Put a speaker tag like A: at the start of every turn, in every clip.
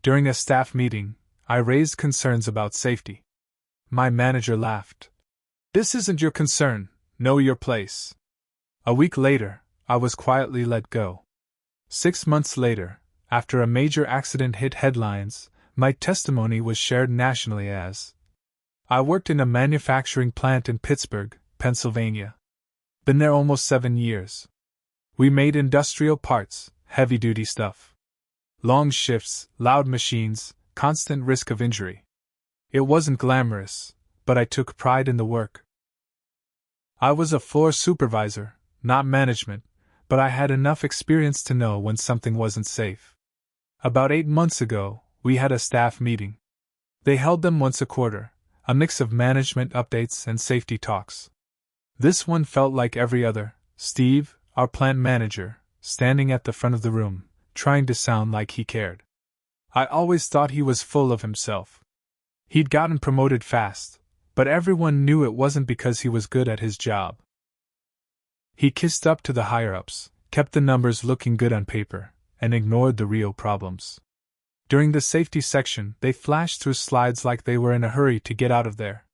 A: During a staff meeting, I raised concerns about safety. My manager laughed. "This isn't your concern, know your place." A week later, I was quietly let go. 6 months later, after a major accident hit headlines, my testimony was shared nationally as I worked in a manufacturing plant in Pittsburgh, Pennsylvania. Been there almost 7 years. We made industrial parts, heavy-duty stuff. Long shifts, loud machines, constant risk of injury. It wasn't glamorous, but I took pride in the work. I was a floor supervisor, not management, but I had enough experience to know when something wasn't safe. About 8 months ago, we had a staff meeting. They held them once a quarter, a mix of management updates and safety talks. This one felt like every other. Steve, our plant manager, standing at the front of the room, trying to sound like he cared. I always thought he was full of himself. He'd gotten promoted fast, but everyone knew it wasn't because he was good at his job. He kissed up to the higher-ups, kept the numbers looking good on paper, and ignored the real problems. During the safety section, they flashed through slides like they were in a hurry to get out of there.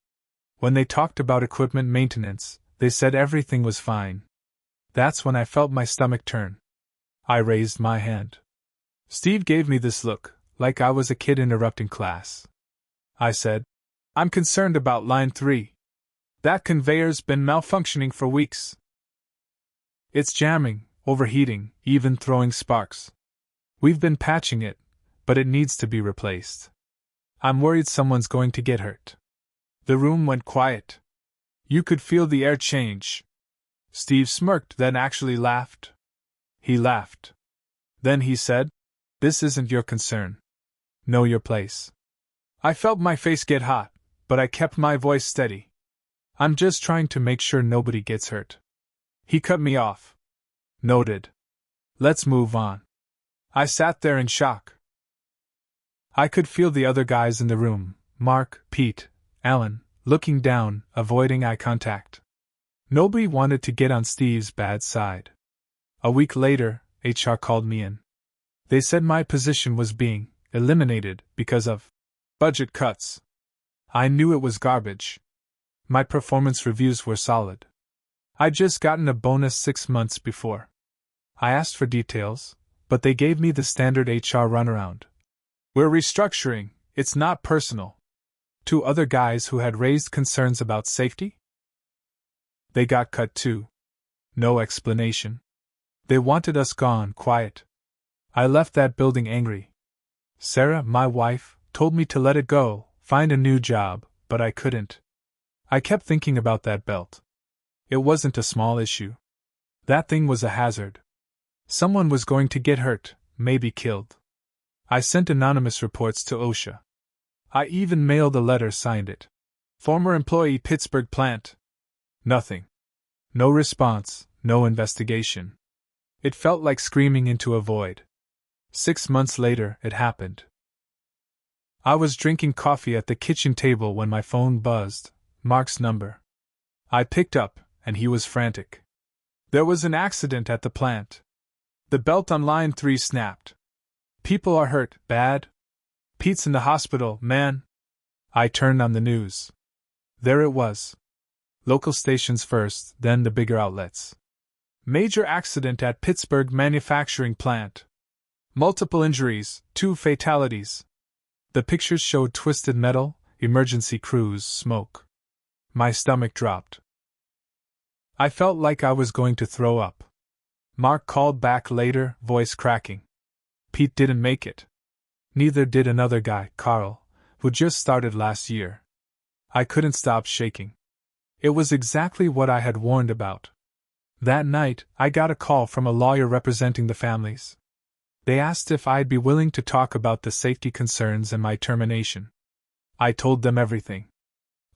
A: When they talked about equipment maintenance, they said everything was fine. That's when I felt my stomach turn. I raised my hand. Steve gave me this look, like I was a kid interrupting class. I said, "I'm concerned about line 3. That conveyor's been malfunctioning for weeks. It's jamming, overheating, even throwing sparks. We've been patching it, but it needs to be replaced. I'm worried someone's going to get hurt." The room went quiet. You could feel the air change. Steve smirked, then actually laughed. He laughed. Then he said, "This isn't your concern. Know your place." I felt my face get hot, but I kept my voice steady. "I'm just trying to make sure nobody gets hurt." He cut me off. "Noted. Let's move on." I sat there in shock. I could feel the other guys in the room, Mark, Pete, Alan, looking down, avoiding eye contact. Nobody wanted to get on Steve's bad side. A week later, HR called me in. They said my position was being eliminated because of budget cuts. I knew it was garbage. My performance reviews were solid. I'd just gotten a bonus 6 months before. I asked for details, but they gave me the standard HR runaround. "We're restructuring, it's not personal." 2 other guys who had raised concerns about safety? They got cut too. No explanation. They wanted us gone quiet. I left that building angry. Sarah, my wife, told me to let it go, find a new job, but I couldn't. I kept thinking about that belt. It wasn't a small issue. That thing was a hazard. Someone was going to get hurt, maybe killed. I sent anonymous reports to OSHA. I even mailed a letter signed it. "Former employee Pittsburgh plant." Nothing. No response, no investigation. It felt like screaming into a void. 6 months later, it happened. I was drinking coffee at the kitchen table when my phone buzzed, Mark's number. I picked up, and he was frantic. "There was an accident at the plant. The belt on line 3 snapped. People are hurt, bad. Pete's in the hospital, man." I turned on the news. There it was. Local stations first, then the bigger outlets. "Major accident at Pittsburgh manufacturing plant. Multiple injuries, 2 fatalities." The pictures showed twisted metal, emergency crews, smoke. My stomach dropped. I felt like I was going to throw up. Mark called back later, voice cracking. Pete didn't make it. Neither did another guy, Carl, who just started last year. I couldn't stop shaking. It was exactly what I had warned about. That night, I got a call from a lawyer representing the families. They asked if I'd be willing to talk about the safety concerns and my termination. I told them everything.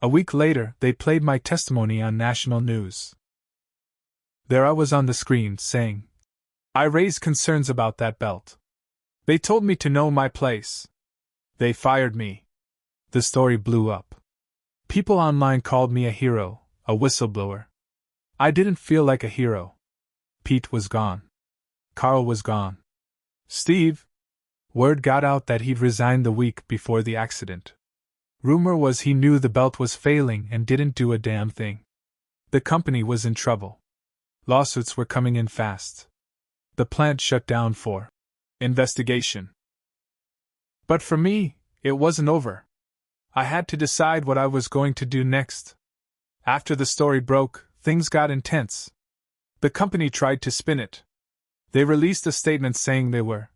A: A week later, they played my testimony on national news. There I was on the screen, saying, "I raised concerns about that belt. They told me to know my place. They fired me." The story blew up. People online called me a hero, a whistleblower. I didn't feel like a hero. Pete was gone. Carl was gone. Steve? Word got out that he'd resigned the week before the accident. Rumor was he knew the belt was failing and didn't do a damn thing. The company was in trouble. Lawsuits were coming in fast. The plant shut down for investigation. But for me, it wasn't over. I had to decide what I was going to do next. After the story broke, things got intense. The company tried to spin it. They released a statement saying they were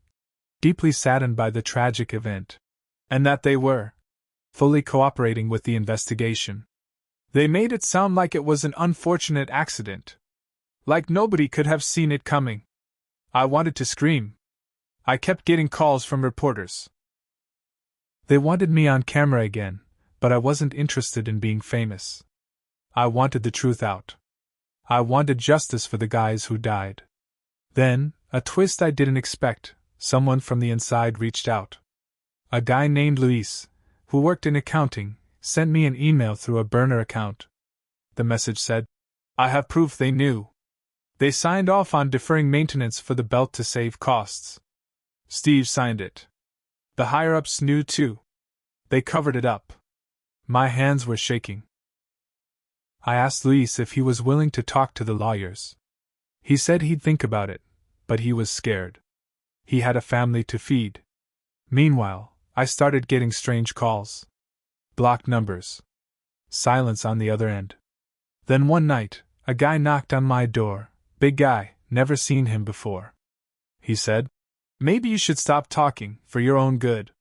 A: deeply saddened by the tragic event, and that they were fully cooperating with the investigation. They made it sound like it was an unfortunate accident. Like nobody could have seen it coming. I wanted to scream. I kept getting calls from reporters. They wanted me on camera again, but I wasn't interested in being famous. I wanted the truth out. I wanted justice for the guys who died. Then, a twist I didn't expect, someone from the inside reached out. A guy named Luis, who worked in accounting, sent me an email through a burner account. The message said, "I have proof they knew. They signed off on deferring maintenance for the belt to save costs." Steve signed it. The higher-ups knew too. They covered it up. My hands were shaking. I asked Luis if he was willing to talk to the lawyers. He said he'd think about it, but he was scared. He had a family to feed. Meanwhile, I started getting strange calls. Blocked numbers. Silence on the other end. Then one night, a guy knocked on my door. Big guy, never seen him before. He said, "Maybe you should stop talking, for your own good."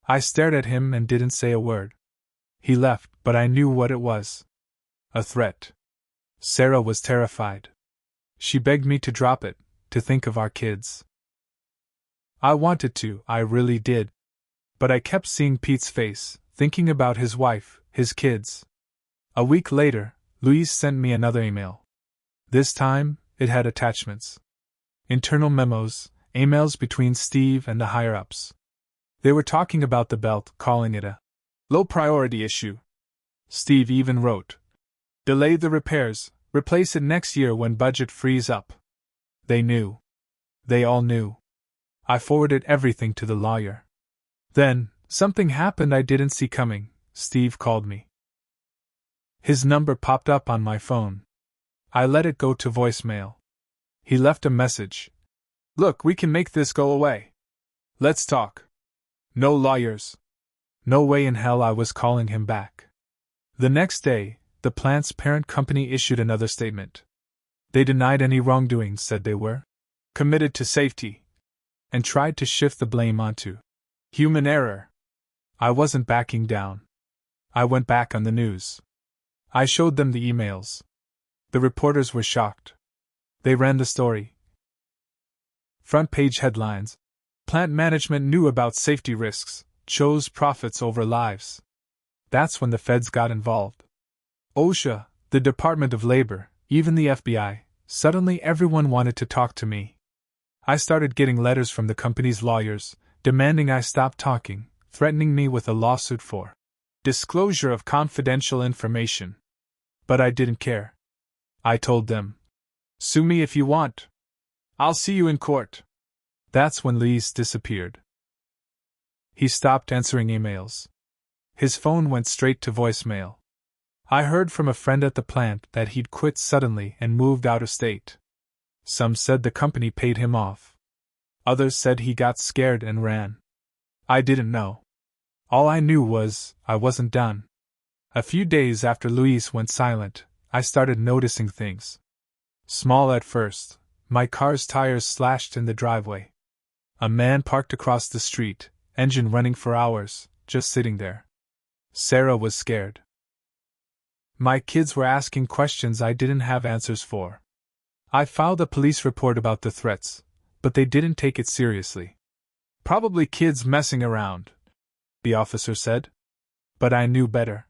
A: I stared at him and didn't say a word. He left, but I knew what it was. A threat. Sarah was terrified. She begged me to drop it, to think of our kids. I wanted to, I really did. But I kept seeing Pete's face, thinking about his wife, his kids. A week later, Luis sent me another email. This time, it had attachments. Internal memos, emails between Steve and the higher-ups. They were talking about the belt, calling it a low-priority issue. Steve even wrote, "Delay the repairs, replace it next year when budget frees up." They knew. They all knew. I forwarded everything to the lawyer. Then, something happened I didn't see coming. Steve called me. His number popped up on my phone. I let it go to voicemail. He left a message. "Look, we can make this go away. Let's talk." No lawyers. No way in hell I was calling him back. The next day, the plant's parent company issued another statement. They denied any wrongdoing, said they were committed to safety, and tried to shift the blame onto human error. I wasn't backing down. I went back on the news. I showed them the emails. The reporters were shocked. They ran the story. Front page headlines. Plant management knew about safety risks, chose profits over lives. That's when the feds got involved. OSHA, the Department of Labor, even the FBI, suddenly everyone wanted to talk to me. I started getting letters from the company's lawyers, demanding I stop talking, threatening me with a lawsuit for disclosure of confidential information. But I didn't care. I told them, "Sue me if you want. I'll see you in court." That's when Luis disappeared. He stopped answering emails. His phone went straight to voicemail. I heard from a friend at the plant that he'd quit suddenly and moved out of state. Some said the company paid him off. Others said he got scared and ran. I didn't know. All I knew was, I wasn't done. A few days after Luis went silent, I started noticing things. Small at first, my car's tires slashed in the driveway. A man parked across the street, engine running for hours, just sitting there. Sarah was scared. My kids were asking questions I didn't have answers for. I filed a police report about the threats, but they didn't take it seriously. "Probably kids messing around," the officer said. But I knew better.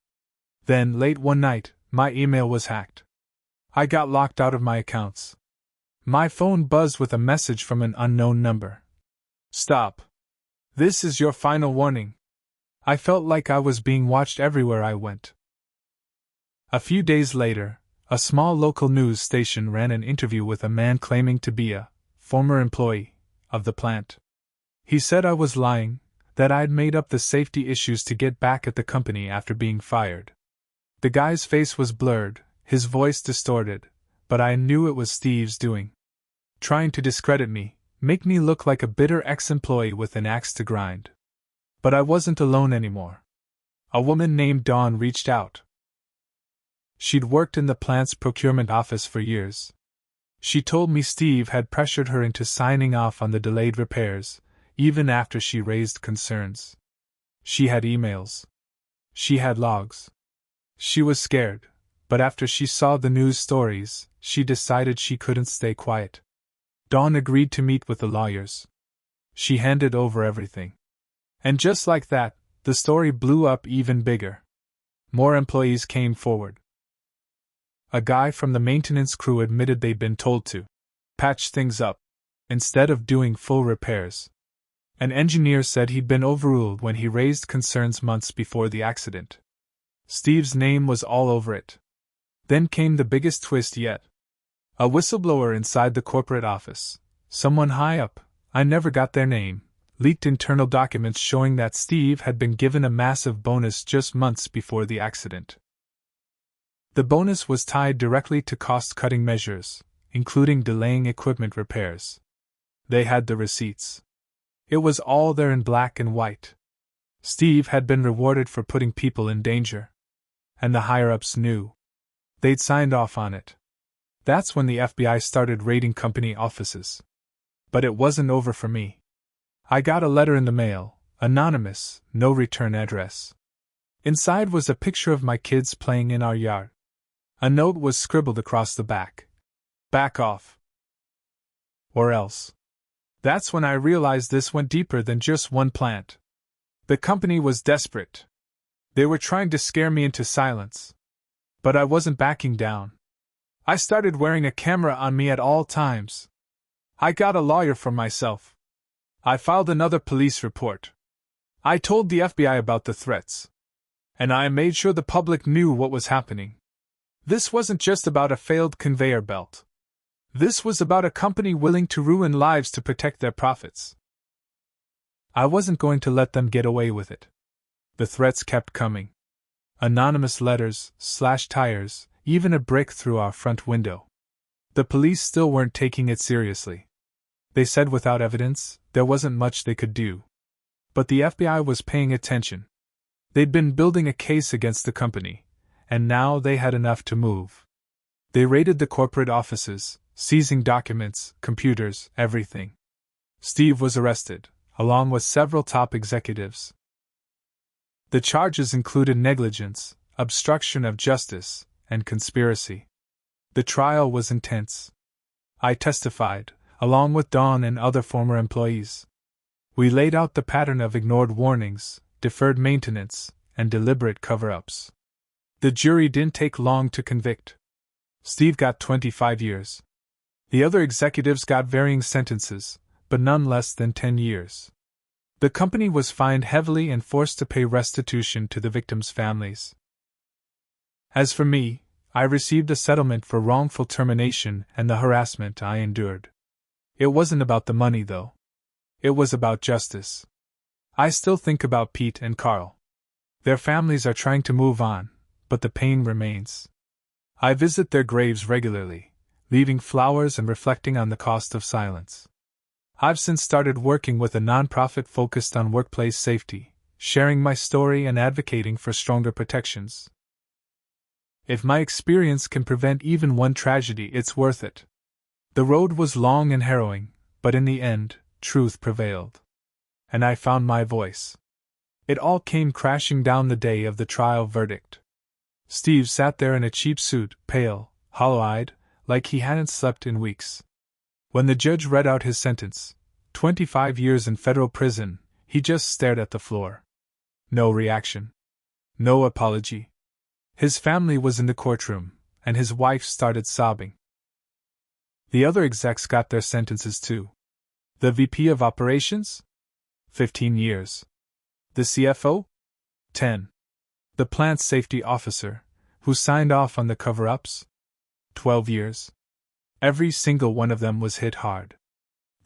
A: Then, late one night, my email was hacked. I got locked out of my accounts. My phone buzzed with a message from an unknown number. "Stop. This is your final warning." I felt like I was being watched everywhere I went. A few days later, a small local news station ran an interview with a man claiming to be a former employee of the plant. He said I was lying, that I'd made up the safety issues to get back at the company after being fired. The guy's face was blurred, his voice distorted, but I knew it was Steve's doing. Trying to discredit me, make me look like a bitter ex-employee with an axe to grind. But I wasn't alone anymore. A woman named Dawn reached out. She'd worked in the plant's procurement office for years. She told me Steve had pressured her into signing off on the delayed repairs, even after she raised concerns. She had emails. She had logs. She was scared, but after she saw the news stories, she decided she couldn't stay quiet. Dawn agreed to meet with the lawyers. She handed over everything. And just like that, the story blew up even bigger. More employees came forward. A guy from the maintenance crew admitted they'd been told to patch things up instead of doing full repairs. An engineer said he'd been overruled when he raised concerns months before the accident. Steve's name was all over it. Then came the biggest twist yet. A whistleblower inside the corporate office, someone high up, I never got their name, leaked internal documents showing that Steve had been given a massive bonus just months before the accident. The bonus was tied directly to cost-cutting measures, including delaying equipment repairs. They had the receipts. It was all there in black and white. Steve had been rewarded for putting people in danger. And the higher-ups knew. They'd signed off on it. That's when the FBI started raiding company offices. But it wasn't over for me. I got a letter in the mail, anonymous, no return address. Inside was a picture of my kids playing in our yard. A note was scribbled across the back. Back off. Or else. That's when I realized this went deeper than just one plant. The company was desperate. They were trying to scare me into silence. But I wasn't backing down. I started wearing a camera on me at all times. I got a lawyer for myself. I filed another police report. I told the FBI about the threats. And I made sure the public knew what was happening. This wasn't just about a failed conveyor belt. This was about a company willing to ruin lives to protect their profits. I wasn't going to let them get away with it. The threats kept coming. Anonymous letters, slashed tires, even a brick through our front window. The police still weren't taking it seriously. They said without evidence, there wasn't much they could do. But the FBI was paying attention. They'd been building a case against the company, and now they had enough to move. They raided the corporate offices, seizing documents, computers, everything. Steve was arrested, along with several top executives. The charges included negligence, obstruction of justice, and conspiracy. The trial was intense. I testified, along with Dawn and other former employees. We laid out the pattern of ignored warnings, deferred maintenance, and deliberate cover-ups. The jury didn't take long to convict. Steve got 25 years. The other executives got varying sentences, but none less than 10 years. The company was fined heavily and forced to pay restitution to the victims' families. As for me, I received a settlement for wrongful termination and the harassment I endured. It wasn't about the money, though. It was about justice. I still think about Pete and Carl. Their families are trying to move on, but the pain remains. I visit their graves regularly, leaving flowers and reflecting on the cost of silence. I've since started working with a nonprofit focused on workplace safety, sharing my story and advocating for stronger protections. If my experience can prevent even one tragedy, it's worth it. The road was long and harrowing, but in the end, truth prevailed. And I found my voice. It all came crashing down the day of the trial verdict. Steve sat there in a cheap suit, pale, hollow-eyed, like he hadn't slept in weeks. When the judge read out his sentence, 25 years in federal prison, he just stared at the floor. No reaction. No apology. His family was in the courtroom, and his wife started sobbing. The other execs got their sentences too. The VP of Operations? 15 years. The CFO? 10. The plant safety officer, who signed off on the cover-ups? 12 years. Every single one of them was hit hard.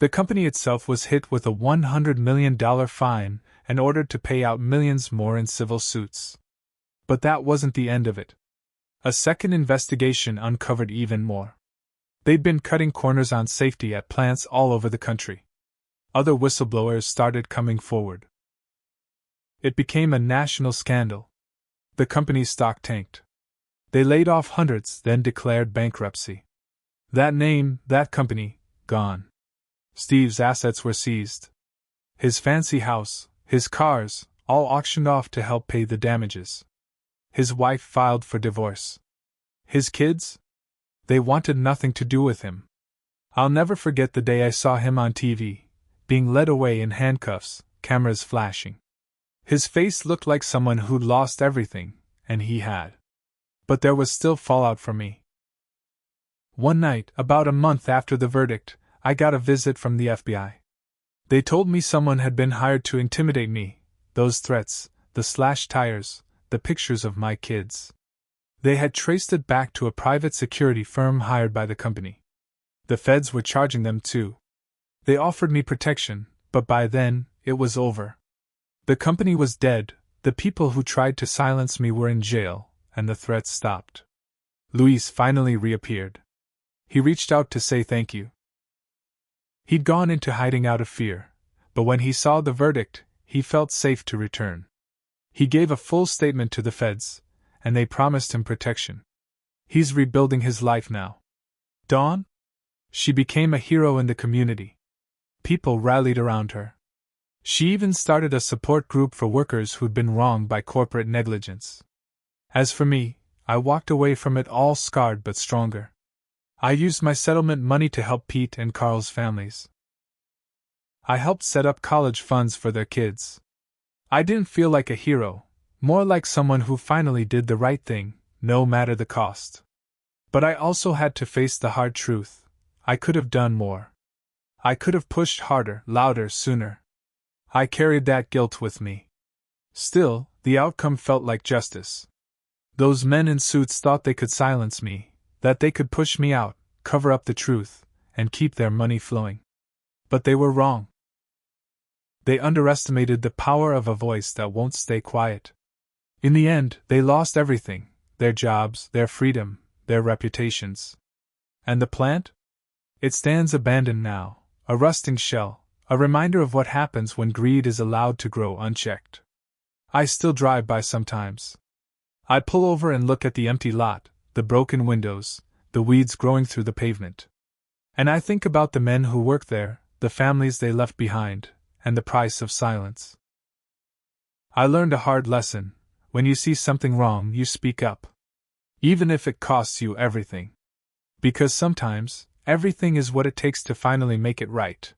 A: The company itself was hit with a $100 million fine and ordered to pay out millions more in civil suits. But that wasn't the end of it. A second investigation uncovered even more. They'd been cutting corners on safety at plants all over the country. Other whistleblowers started coming forward. It became a national scandal. The company's stock tanked. They laid off hundreds, then declared bankruptcy. That name, that company, gone. Steve's assets were seized. His fancy house, his cars, all auctioned off to help pay the damages. His wife filed for divorce. His kids? They wanted nothing to do with him. I'll never forget the day I saw him on TV, being led away in handcuffs, cameras flashing. His face looked like someone who'd lost everything, and he had. But there was still fallout for me. One night, about a month after the verdict, I got a visit from the FBI. They told me someone had been hired to intimidate me, those threats, the slashed tires, the pictures of my kids. They had traced it back to a private security firm hired by the company. The feds were charging them too. They offered me protection, but by then, it was over. The company was dead, the people who tried to silence me were in jail, and the threats stopped. Luis finally reappeared. He reached out to say thank you. He'd gone into hiding out of fear, but when he saw the verdict, he felt safe to return. He gave a full statement to the feds, and they promised him protection. He's rebuilding his life now. Dawn? She became a hero in the community. People rallied around her. She even started a support group for workers who'd been wronged by corporate negligence. As for me, I walked away from it all scarred but stronger. I used my settlement money to help Pete and Carl's families. I helped set up college funds for their kids. I didn't feel like a hero, more like someone who finally did the right thing, no matter the cost. But I also had to face the hard truth. I could have done more. I could have pushed harder, louder, sooner. I carried that guilt with me. Still, the outcome felt like justice. Those men in suits thought they could silence me, that they could push me out, cover up the truth, and keep their money flowing. But they were wrong. They underestimated the power of a voice that won't stay quiet. In the end, they lost everything, their jobs, their freedom, their reputations. And the plant? It stands abandoned now, a rusting shell, a reminder of what happens when greed is allowed to grow unchecked. I still drive by sometimes. I pull over and look at the empty lot, the broken windows, the weeds growing through the pavement. And I think about the men who work there, the families they left behind, and the price of silence. I learned a hard lesson. When you see something wrong, you speak up. Even if it costs you everything. Because sometimes, everything is what it takes to finally make it right.